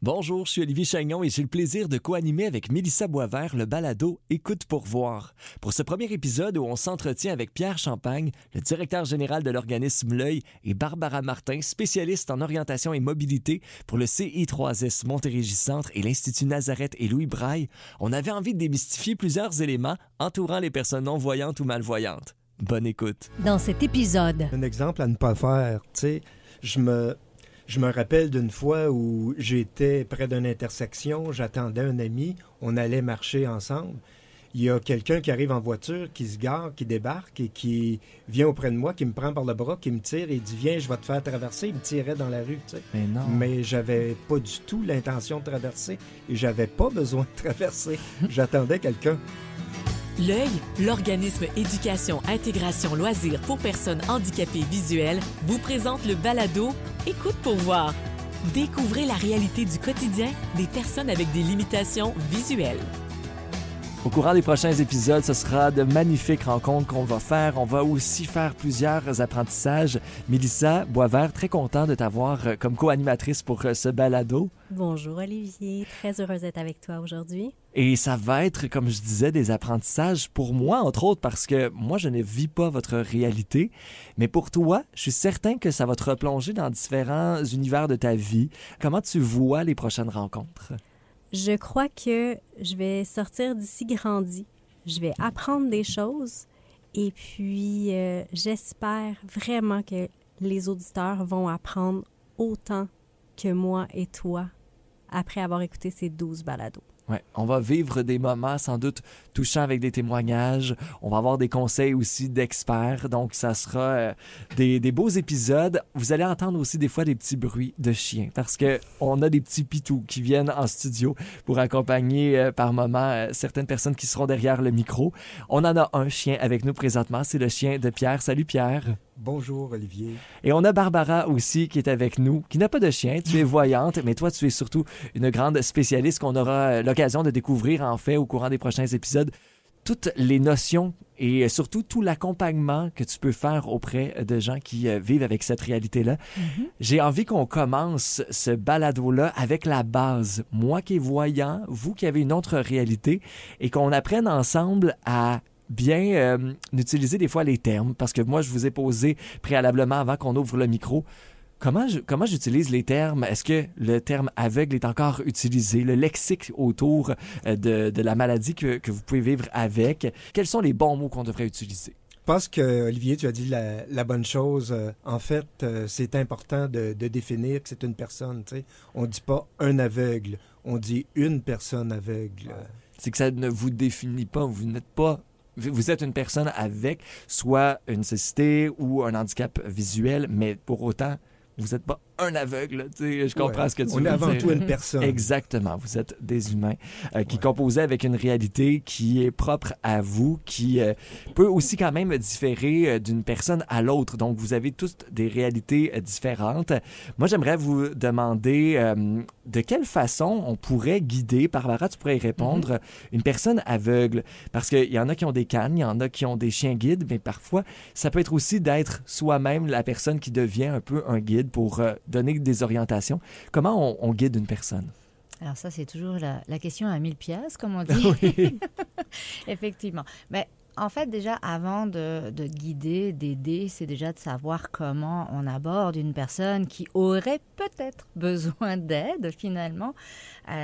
Bonjour, je suis Olivier Chagnon et j'ai le plaisir de co-animer avec Mélissa Boisvert le balado Écoute pour voir. Pour ce premier épisode où on s'entretient avec Pierre Champagne, le directeur général de l'organisme L'Œil, et Barbara Martin, spécialiste en orientation et mobilité pour le CI3S Montérégie Centre et l'Institut Nazareth et Louis Braille, on avait envie de démystifier plusieurs éléments entourant les personnes non-voyantes ou malvoyantes. Bonne écoute. Dans cet épisode, Un exemple à ne pas faire, tu sais, je me rappelle d'une fois où j'étais près d'une intersection, j'attendais un ami, on allait marcher ensemble. Il y a quelqu'un qui arrive en voiture, qui se gare, qui débarque et qui vient auprès de moi, qui me prend par le bras, qui me tire et dit « Viens, je vais te faire traverser ». Il me tirait dans la rue, tu sais. Mais non. Mais j'avais pas du tout l'intention de traverser et j'avais pas besoin de traverser. J'attendais quelqu'un. L'Œil, l'organisme éducation, intégration, loisirs pour personnes handicapées visuelles, vous présente le balado Écoute pour voir. Découvrez la réalité du quotidien des personnes avec des limitations visuelles. Au courant des prochains épisodes, ce sera de magnifiques rencontres qu'on va faire. On va aussi faire plusieurs apprentissages. Mélissa Boisvert, très content de t'avoir comme co-animatrice pour ce balado. bonjour Olivier, très heureuse d'être avec toi aujourd'hui. Et ça va être, comme je disais, des apprentissages pour moi, entre autres, parce que moi, je ne vis pas votre réalité. Mais pour toi, je suis certain que ça va te replonger dans différents univers de ta vie. Comment tu vois les prochaines rencontres? Je crois que je vais sortir d'ici grandi. Je vais apprendre des choses et puis j'espère vraiment que les auditeurs vont apprendre autant que moi et toi après avoir écouté ces 12 balados. Ouais, on va vivre des moments sans doute touchants avec des témoignages. On va avoir des conseils aussi d'experts. Donc, ça sera des beaux épisodes. Vous allez entendre aussi des fois des petits bruits de chiens parce que on a des petits pitous qui viennent en studio pour accompagner par moments certaines personnes qui seront derrière le micro. On en a un chien avec nous présentement. C'est le chien de Pierre. Salut Pierre. Bonjour Olivier. Et on a Barbara aussi qui est avec nous, qui n'a pas de chien. Tu es voyante, mais toi, tu es surtout une grande spécialiste qu'on aura l'occasion de découvrir en fait au courant des prochains épisodes. Toutes les notions et surtout tout l'accompagnement que tu peux faire auprès de gens qui vivent avec cette réalité-là. J'ai envie qu'on commence ce balado-là avec la base. Moi qui est voyant, vous qui avez une autre réalité, et qu'on apprenne ensemble à bien utiliser des fois les termes, parce que moi, je vous ai posé préalablement avant qu'on ouvre le micro, comment j'utilise les termes? Est-ce que le terme aveugle est encore utilisé? Le lexique autour de la maladie que vous pouvez vivre avec? Quels sont les bons mots qu'on devrait utiliser? Je pense que, Olivier, tu as dit la bonne chose. En fait, c'est important de définir que c'est une personne. Tu sais. On ne dit pas un aveugle, on dit une personne aveugle. C'est que ça ne vous définit pas, vous n'êtes pas... Vous êtes une personne avec soit une cécité ou un handicap visuel, mais pour autant, vous n'êtes pas un aveugle. Tu sais, je comprends ce que tu veux dire. On est avant tout une personne. Exactement. Vous êtes des humains qui composent avec une réalité qui est propre à vous, qui peut aussi quand même différer d'une personne à l'autre. Donc, vous avez tous des réalités différentes. Moi, j'aimerais vous demander de quelle façon on pourrait guider, Barbara, tu pourrais y répondre, une personne aveugle. Parce qu'il y en a qui ont des cannes, il y en a qui ont des chiens guides, mais parfois, ça peut être aussi d'être soi-même la personne qui devient un peu un guide pour donner des orientations. Comment on guide une personne? Alors ça, c'est toujours la question à 1000 piastres, comme on dit. Oui. Effectivement. Mais en fait, déjà, avant de guider, d'aider, c'est déjà de savoir comment on aborde une personne qui aurait peut-être besoin d'aide, finalement.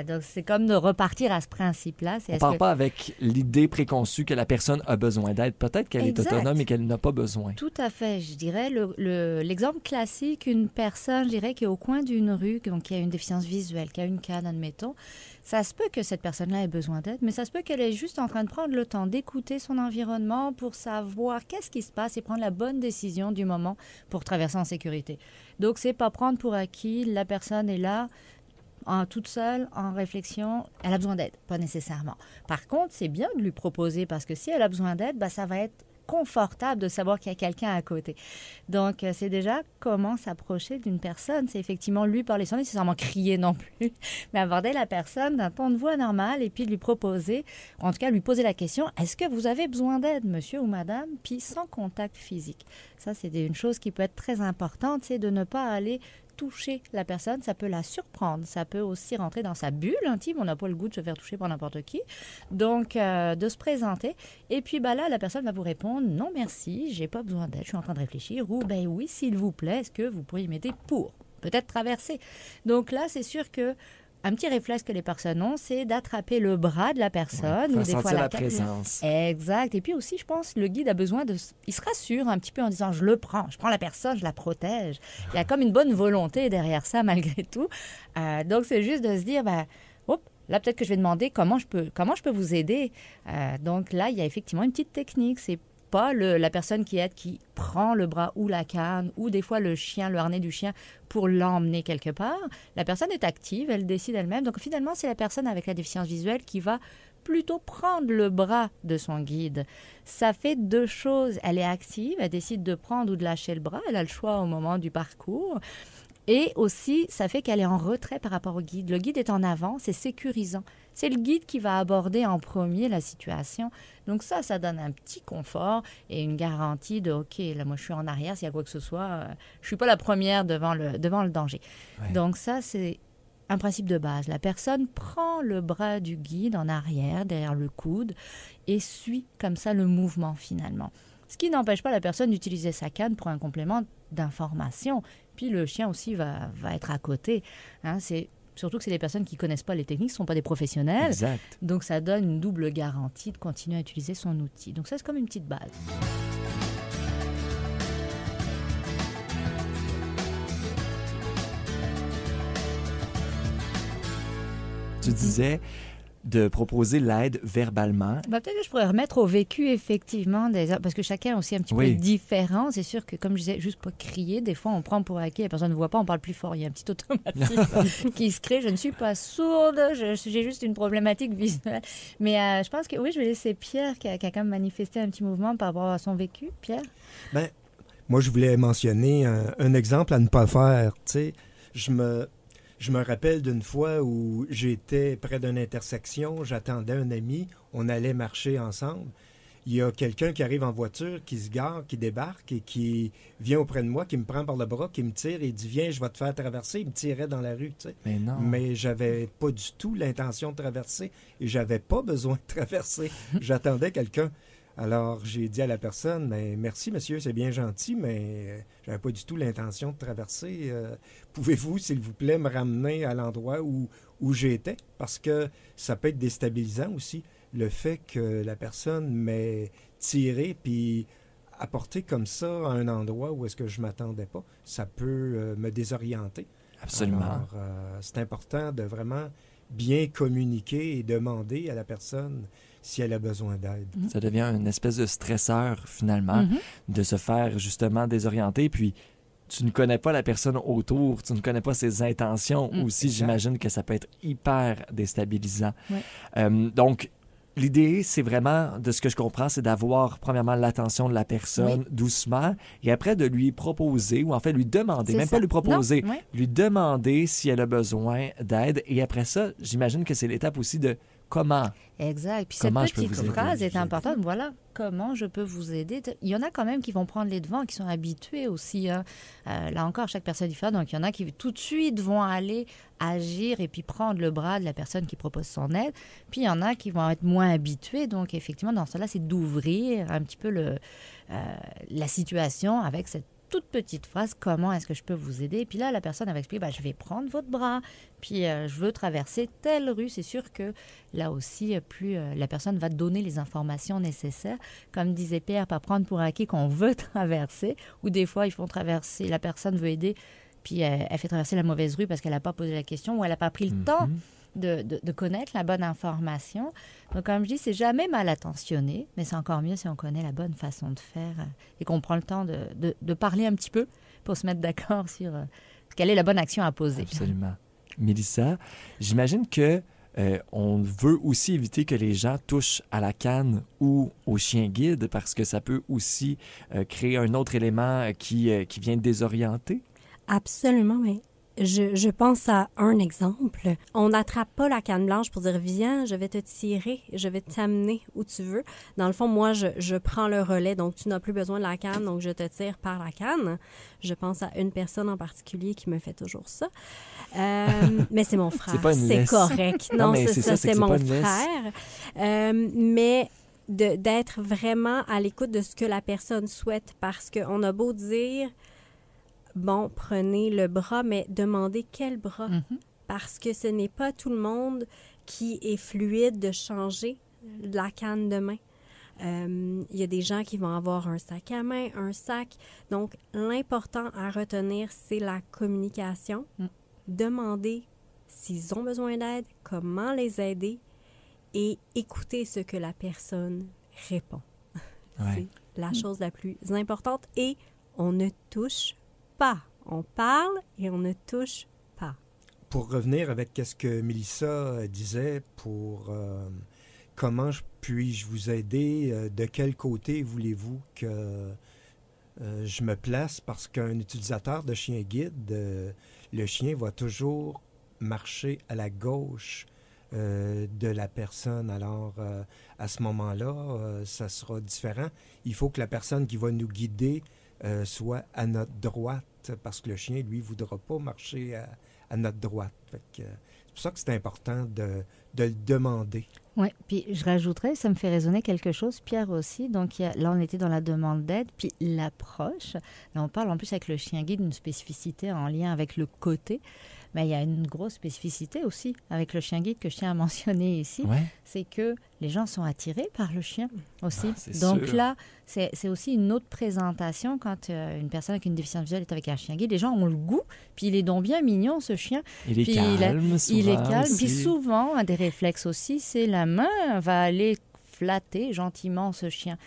Donc, c'est comme de repartir à ce principe-là. On ne part pas avec l'idée préconçue que la personne a besoin d'aide. Peut-être qu'elle est autonome et qu'elle n'a pas besoin. Tout à fait. Je dirais, l'exemple classique, une personne, je dirais, qui est au coin d'une rue, donc qui a une déficience visuelle, qui a une canne, admettons, ça se peut que cette personne-là ait besoin d'aide, mais ça se peut qu'elle est juste en train de prendre le temps d'écouter son environnement pour savoir qu'est-ce qui se passe et prendre la bonne décision du moment pour traverser en sécurité. Donc, c'est pas prendre pour acquis, la personne est là, toute seule, en réflexion, elle a besoin d'aide, pas nécessairement. Par contre, c'est bien de lui proposer, parce que si elle a besoin d'aide, ça va être confortable de savoir qu'il y a quelqu'un à côté. Donc, c'est déjà comment s'approcher d'une personne. C'est effectivement lui parler sans nécessairement crier non plus, mais aborder la personne d'un ton de voix normal et puis lui proposer, en tout cas lui poser la question, est-ce que vous avez besoin d'aide, monsieur ou madame, puis sans contact physique. Ça, c'est une chose qui peut être très importante, c'est de ne pas aller toucher la personne, ça peut la surprendre. Ça peut aussi rentrer dans sa bulle intime. On n'a pas le goût de se faire toucher par n'importe qui. Donc, de se présenter. Et puis, là, la personne va vous répondre « Non, merci, j'ai pas besoin d'aide, je suis en train de réfléchir. » Ou « Ben oui, s'il vous plaît, est-ce que vous pourriez m'aider pour peut-être traverser? » Donc là, c'est sûr que un petit réflexe que les personnes ont, c'est d'attraper le bras de la personne. Faire ou des fois sentir la présence. Exact. Et puis aussi, je pense, le guide a besoin de... Il se rassure un petit peu en disant, je prends la personne, je la protège. Il y a comme une bonne volonté derrière ça, malgré tout. Donc, c'est juste de se dire, là, peut-être que je vais demander comment je peux vous aider. Donc là, il y a effectivement une petite technique. C'est pas la personne qui aide, qui prend le bras ou la canne, ou des fois le harnais du chien pour l'emmener quelque part. La personne est active, elle décide elle-même. Donc finalement, c'est la personne avec la déficience visuelle qui va plutôt prendre le bras de son guide. Ça fait deux choses. Elle est active, elle décide de prendre ou de lâcher le bras. Elle a le choix au moment du parcours. Et aussi, ça fait qu'elle est en retrait par rapport au guide. Le guide est en avant, c'est sécurisant. C'est le guide qui va aborder en premier la situation. Donc ça donne un petit confort et une garantie de « OK, là, moi, je suis en arrière, s'il y a quoi que ce soit, je ne suis pas la première devant le danger. Ouais. » Donc ça, c'est un principe de base. La personne prend le bras du guide en arrière, derrière le coude, et suit comme ça le mouvement finalement. Ce qui n'empêche pas la personne d'utiliser sa canne pour un complément d'information. Puis le chien aussi va être à côté. Surtout que c'est des personnes qui ne connaissent pas les techniques, ce ne sont pas des professionnels. Exact. Donc ça donne une double garantie de continuer à utiliser son outil. Donc ça, c'est comme une petite base. Tu disais de proposer l'aide verbalement. Peut-être que je pourrais remettre au vécu, effectivement, parce que chacun est aussi un petit peu différent. C'est sûr que, comme je disais, juste pas crier. Des fois, on prend pour acquis, la personne ne voit pas, on parle plus fort. Il y a un petit automatisme qui se crée. Je ne suis pas sourde, j'ai juste une problématique visuelle. Mais je pense que, oui, je vais laisser Pierre, qui a quand même manifesté un petit mouvement par rapport à son vécu. Pierre? Moi, je voulais mentionner un exemple à ne pas faire. Tu sais, je me rappelle d'une fois où j'étais près d'une intersection, j'attendais un ami, on allait marcher ensemble. Il y a quelqu'un qui arrive en voiture, qui se gare, qui débarque et qui vient auprès de moi, qui me prend par le bras, qui me tire et dit « Viens, je vais te faire traverser ». Il me tirait dans la rue, tu sais. Mais non. Mais j'avais pas du tout l'intention de traverser et j'avais pas besoin de traverser. J'attendais quelqu'un. Alors, j'ai dit à la personne, « Merci, monsieur, c'est bien gentil, mais j'avais pas du tout l'intention de traverser. Pouvez-vous, s'il vous plaît, me ramener à l'endroit où j'étais? » Parce que ça peut être déstabilisant aussi, le fait que la personne m'ait tiré puis apporté comme ça à un endroit où est-ce que je m'attendais pas. Ça peut me désorienter. Absolument. Alors, c'est important de vraiment bien communiquer et demander à la personne si elle a besoin d'aide. Ça devient une espèce de stresseur, finalement, de se faire justement désorienter. Puis, tu ne connais pas la personne autour, tu ne connais pas ses intentions aussi. Exact. J'imagine que ça peut être hyper déstabilisant. Ouais. Donc, l'idée, c'est vraiment, de ce que je comprends, c'est d'avoir, premièrement, l'attention de la personne doucement et après de lui proposer, ou en fait lui demander, pas lui proposer, lui demander si elle a besoin d'aide. Et après ça, j'imagine que c'est l'étape aussi de comment. Exact. Puis Comment cette petite phrase est importante. Voilà, comment je peux vous aider? Il y en a quand même qui vont prendre les devants, qui sont habitués aussi. Là encore, chaque personne est différente. Donc, il y en a qui tout de suite vont aller agir et puis prendre le bras de la personne qui propose son aide. Puis, il y en a qui vont être moins habitués. Donc, effectivement, dans cela, c'est d'ouvrir un petit peu la situation avec cette toute petite phrase, comment est-ce que je peux vous aider? Puis là, la personne va expliquer, je vais prendre votre bras, puis je veux traverser telle rue. C'est sûr que là aussi, plus la personne va donner les informations nécessaires. Comme disait Pierre, pas prendre pour acquis qu'on veut traverser, ou des fois, ils font traverser, la personne veut aider, puis elle fait traverser la mauvaise rue parce qu'elle n'a pas posé la question ou elle n'a pas pris le temps de connaître la bonne information. Donc, comme je dis, c'est jamais mal attentionné, mais c'est encore mieux si on connaît la bonne façon de faire et qu'on prend le temps de parler un petit peu pour se mettre d'accord sur quelle est la bonne action à poser. Absolument. Mélissa, j'imagine que on veut aussi éviter que les gens touchent à la canne ou au chien guide parce que ça peut aussi créer un autre élément qui vient désorienter. Absolument, mais Je pense à un exemple. On n'attrape pas la canne blanche pour dire « Viens, je vais te tirer, je vais t'amener où tu veux. » Dans le fond, moi, je prends le relais, donc tu n'as plus besoin de la canne, donc je te tire par la canne. Je pense à une personne en particulier qui me fait toujours ça. Mais c'est mon frère. C'est pas une c'est laisse. correct. Non, Non, mais c'est ça, c'est que c'est c'est mon pas une laisse. frère. Mais d'être vraiment à l'écoute de ce que la personne souhaite, parce qu'on a beau dire... Bon, prenez le bras, mais demandez quel bras. Parce que ce n'est pas tout le monde qui est fluide de changer la canne de main. Il y a des gens qui vont avoir un sac à main, un sac. Donc, l'important à retenir, c'est la communication. Demander s'ils ont besoin d'aide, comment les aider et écouter ce que la personne répond. Ouais. C'est la chose la plus importante. Et on ne touche pas. On parle et on ne touche pas. Pour revenir avec ce que Mélissa disait pour comment puis-je vous aider, de quel côté voulez-vous que je me place, parce qu'un utilisateur de chien guide, le chien va toujours marcher à la gauche de la personne. Alors, à ce moment-là, ça sera différent. Il faut que la personne qui va nous guider soit à notre droite, parce que le chien, lui, ne voudra pas marcher à notre droite. Fait que, c'est pour ça que c'est important de le demander. Oui, puis je rajouterais, ça me fait résonner quelque chose, Pierre aussi. Donc là, on était dans la demande d'aide, puis l'approche. Là, on parle en plus avec le chien guide d'une spécificité en lien avec le côté. Mais il y a une grosse spécificité aussi avec le chien guide que je tiens à mentionner ici. Ouais. C'est que les gens sont attirés par le chien aussi. C'est Donc sûr. là, c'est aussi une autre présentation quand une personne avec une déficience visuelle est avec un chien guide. Les gens ont le goût, puis il est donc bien mignon, ce chien. Il est Puis calme, souvent. Il est calme. aussi. Puis souvent, un des réflexes aussi, c'est la main va aller flatter gentiment ce chien.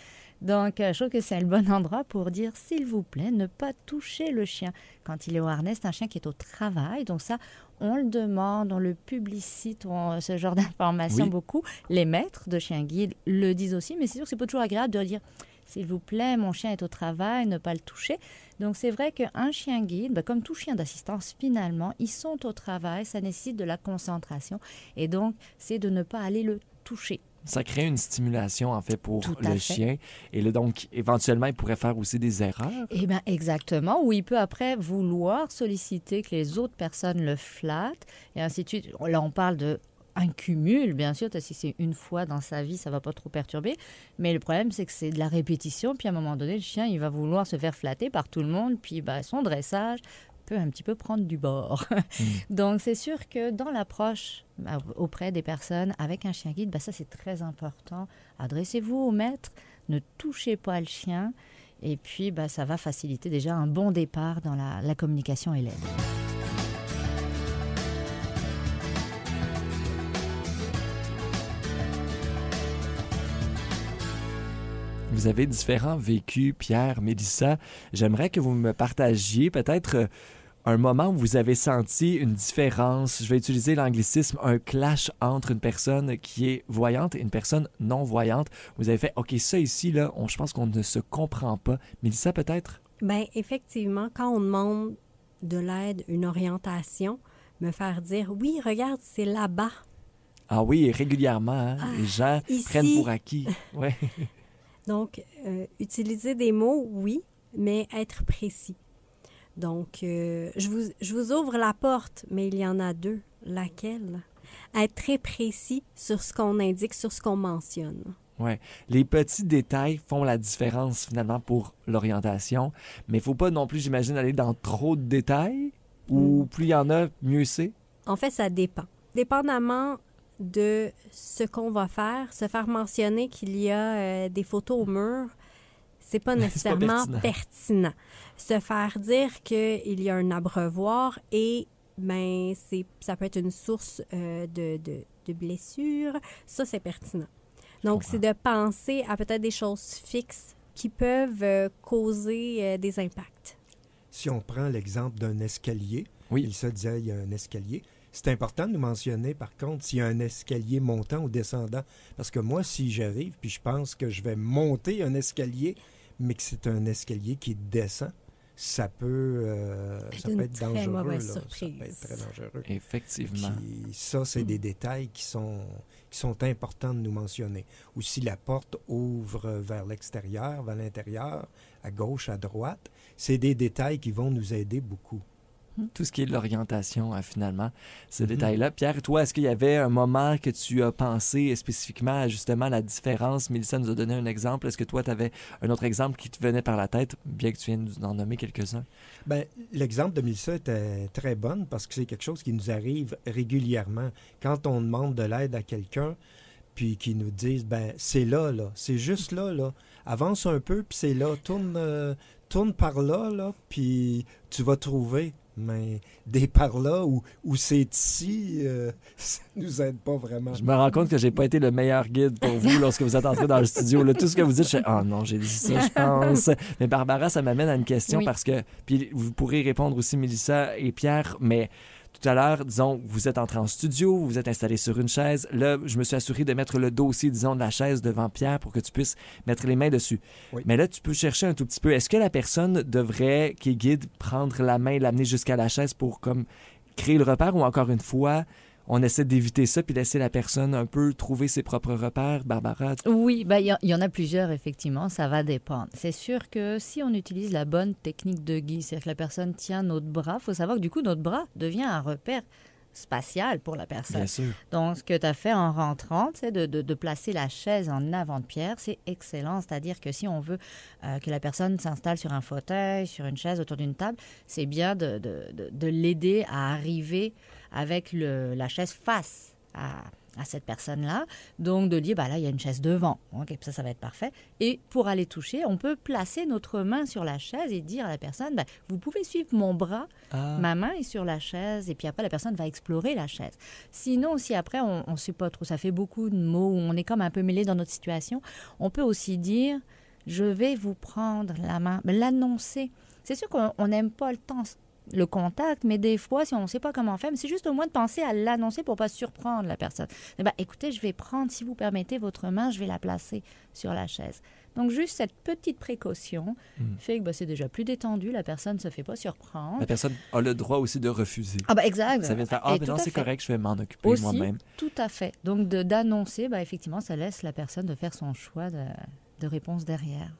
Donc, je trouve que c'est le bon endroit pour dire, s'il vous plaît, ne pas toucher le chien. Quand il est au harnais, c'est un chien qui est au travail. Donc ça, on le demande, on le publicite, ce genre d'informations beaucoup. Les maîtres de chiens guides le disent aussi, mais c'est sûr que c'est pas toujours agréable de dire, s'il vous plaît, mon chien est au travail, ne pas le toucher. Donc, c'est vrai qu'un chien guide, comme tout chien d'assistance, finalement, ils sont au travail, ça nécessite de la concentration. Et donc, c'est de ne pas aller le toucher. Ça crée une stimulation, en fait, pour Tout à le fait. chien. Et là, donc, éventuellement, il pourrait faire aussi des erreurs. Eh bien, exactement. Ou il peut après vouloir solliciter que les autres personnes le flattent, et ainsi de suite. Là, on parle de un cumul, bien sûr. Si c'est une fois dans sa vie, ça ne va pas trop perturber. Mais le problème, c'est que c'est de la répétition. Puis, à un moment donné, le chien, il va vouloir se faire flatter par tout le monde. Puis, son dressage peut un petit peu prendre du bord. Donc, c'est sûr que dans l'approche auprès des personnes avec un chien guide, ça, c'est très important. Adressez-vous au maître, ne touchez pas le chien. Et puis, ça va faciliter déjà un bon départ dans la communication et l'aide. Vous avez différents vécus, Pierre, Mélissa. J'aimerais que vous me partagiez peut-être un moment où vous avez senti une différence, je vais utiliser l'anglicisme, un clash entre une personne qui est voyante et une personne non-voyante. Vous avez fait, OK, ça ici, là, je pense qu'on ne se comprend pas. Mélissa, peut-être? Bien, effectivement, quand on demande de l'aide, une orientation, me faire dire, oui, regarde, c'est là-bas. Ah oui, régulièrement, hein, les gens ici. prennent pour acquis. Ouais. Donc, utiliser des mots, oui, mais être précis. Donc, je vous ouvre la porte, mais il y en a deux. Laquelle? Être très précis sur ce qu'on indique, sur ce qu'on mentionne. Ouais. Les petits détails font la différence finalement pour l'orientation, mais il ne faut pas non plus, j'imagine, aller dans trop de détails, ou plus il y en a, mieux c'est. En fait, ça dépend. Dépendamment de ce qu'on va faire, se faire mentionner qu'il y a des photos au mur, c'est pas nécessairement pertinent. Se faire dire qu'il y a un abreuvoir et ça peut être une source de blessures, ça c'est pertinent. Donc, c'est de penser à peut-être des choses fixes qui peuvent causer des impacts. Si on prend l'exemple d'un escalier, oui. Il se disait il y a un escalier. C'est important de nous mentionner, par contre, s'il y a un escalier montant ou descendant. Parce que moi, si j'arrive, puis je pense que je vais monter un escalier, mais que c'est un escalier qui descend, ça peut être très dangereux. mauvaise Là. Ça surprise. peut être très dangereux. Effectivement. Puis ça, c'est des détails qui sont importants de nous mentionner. Aussi, la porte ouvre vers l'extérieur, vers l'intérieur, à gauche, à droite. C'est des détails qui vont nous aider beaucoup. Tout ce qui est de l'orientation, finalement, ces détails-là. Pierre, toi, est-ce qu'il y avait un moment que tu as pensé spécifiquement à justement la différence? Mélissa nous a donné un exemple. Est-ce que toi, tu avais un autre exemple qui te venait par la tête, bien que tu viennes d'en nommer quelques-uns? Bien, l'exemple de Mélissa était très bonne parce que c'est quelque chose qui nous arrive régulièrement. Quand on demande de l'aide à quelqu'un, puis qu'ils nous disent, ben c'est là, c'est juste là. Avance un peu, puis c'est là. Tourne par là, puis tu vas trouver. Mais des par là où c'est ici, ça nous aide pas vraiment. Je me rends compte que j'ai pas été le meilleur guide pour vous lorsque vous êtes entré dans le studio. Là, tout ce que vous dites, je fais « Oh non, j'ai dit ça, je pense. » Mais Barbara, ça m'amène à une question parce que... Puis vous pourrez répondre aussi, Mélissa et Pierre, mais... Tout à l'heure, disons, vous êtes entré en studio, vous êtes installé sur une chaise. Là, je me suis assuré de mettre le dossier, disons, de la chaise devant Pierre pour que tu puisses mettre les mains dessus. Oui. Mais là, tu peux chercher un tout petit peu. Est-ce que la personne devrait, qui est guide, prendre la main et l'amener jusqu'à la chaise pour comme créer le repère ou encore une fois... On essaie d'éviter ça puis laisser la personne un peu trouver ses propres repères. Barbara? Oui, il y en a plusieurs, effectivement. Ça va dépendre. C'est sûr que si on utilise la bonne technique de guide, c'est-à-dire que la personne tient notre bras, il faut savoir que du coup, notre bras devient un repère spatial pour la personne. Bien sûr. Donc, ce que tu as fait en rentrant, c'est de placer la chaise en avant de Pierre. C'est excellent. C'est-à-dire que si on veut que la personne s'installe sur un fauteuil, sur une chaise, autour d'une table, c'est bien de l'aider à arriver avec la chaise face à cette personne-là. Donc, de dire, là, il y a une chaise devant. Okay, ça va être parfait. Et pour aller toucher, on peut placer notre main sur la chaise et dire à la personne, vous pouvez suivre mon bras, ma main est sur la chaise, et puis après, la personne va explorer la chaise. Sinon, si après, on ne sait pas trop, ça fait beaucoup de mots, où on est comme un peu mêlé dans notre situation, on peut aussi dire, je vais vous prendre la main, l'annoncer. C'est sûr qu'on n'aime pas le contact, mais des fois, si on ne sait pas comment faire, mais c'est juste au moins de penser à l'annoncer pour ne pas surprendre la personne. Écoutez, je vais prendre, si vous permettez, votre main, je vais la placer sur la chaise. Donc, juste cette petite précaution fait que c'est déjà plus détendu, la personne ne se fait pas surprendre. La personne a le droit aussi de refuser. Exact. Ça vient de faire, non, c'est correct, je vais m'en occuper aussi, moi-même. Tout à fait. Donc, d'annoncer, effectivement, ça laisse la personne de faire son choix de réponse derrière.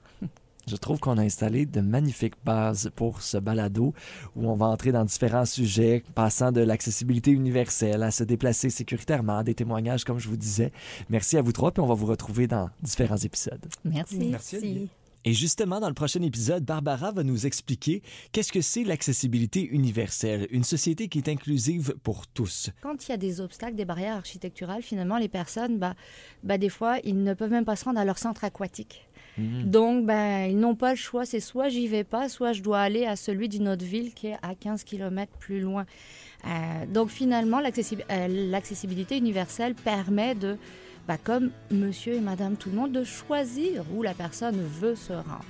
Je trouve qu'on a installé de magnifiques bases pour ce balado où on va entrer dans différents sujets, passant de l'accessibilité universelle à se déplacer sécuritairement, des témoignages, comme je vous disais. Merci à vous trois, puis on va vous retrouver dans différents épisodes. Merci. Merci. Et justement, dans le prochain épisode, Barbara va nous expliquer qu'est-ce que c'est l'accessibilité universelle, une société qui est inclusive pour tous. Quand il y a des obstacles, des barrières architecturales, finalement, les personnes, des fois, ils ne peuvent même pas se rendre à leur centre aquatique. Donc, ils n'ont pas le choix. C'est soit j'y vais pas, soit je dois aller à celui d'une autre ville qui est à 15 km plus loin. Donc, finalement, l'accessibilité universelle permet de, comme monsieur et madame tout le monde, de choisir où la personne veut se rendre.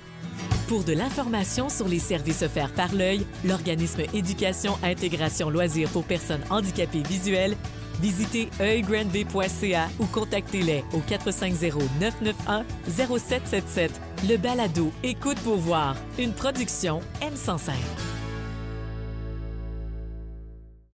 Pour de l'information sur les services offerts par l'Œil, l'organisme Éducation Intégration Loisirs pour personnes handicapées visuelles, visitez oeilgrandbay.ca ou contactez-les au 450-991-0777. Le balado Écoute pour voir, une production M105.